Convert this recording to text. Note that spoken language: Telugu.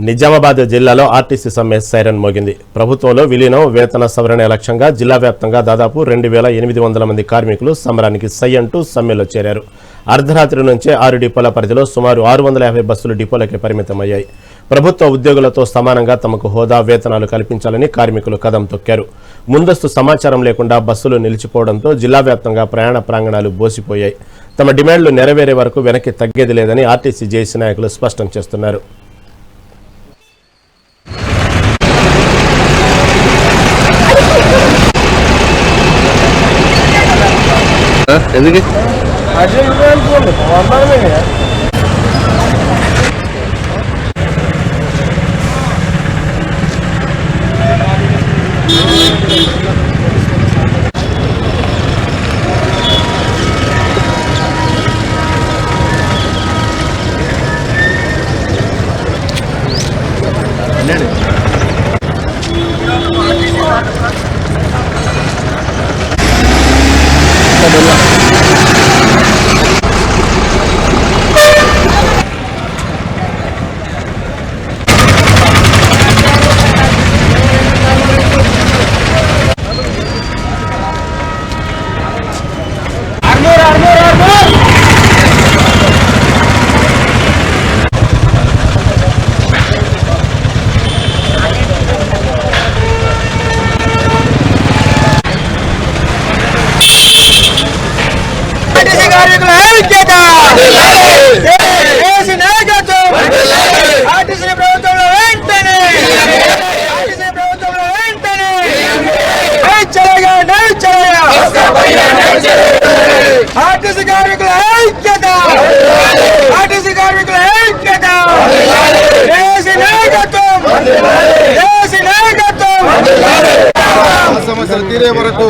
నిజామాబాద్ జిల్లాలో ఆర్టీసీ సమ్మె సైరన్ మోగింది. ప్రభుత్వంలో విలీనం, వేతన సవరణ లక్ష్యంగా జిల్లా వ్యాప్తంగా దాదాపు 2800 మంది కార్మికులు సమరానికి సై అంటూ సమ్మెలో చేరారు. అర్ధరాత్రి నుంచే 6 డిపోల పరిధిలో సుమారు 650 బస్సులు డిపోలకే పరిమితమయ్యాయి. ప్రభుత్వ ఉద్యోగులతో సమానంగా తమకు హోదా, వేతనాలు కల్పించాలని కార్మికులు కదం తొక్కారు. ముందస్తు సమాచారం లేకుండా బస్సులు నిలిచిపోవడంతో జిల్లా వ్యాప్తంగా ప్రయాణ ప్రాంగణాలు బోసిపోయాయి. తమ డిమాండ్లు నెరవేరే వరకు వెనక్కి తగ్గేది లేదని ఆర్టీసీ జేఏసీ నాయకులు స్పష్టం చేస్తున్నారు. ఎందుకు సమస్యలు తీరే వరకు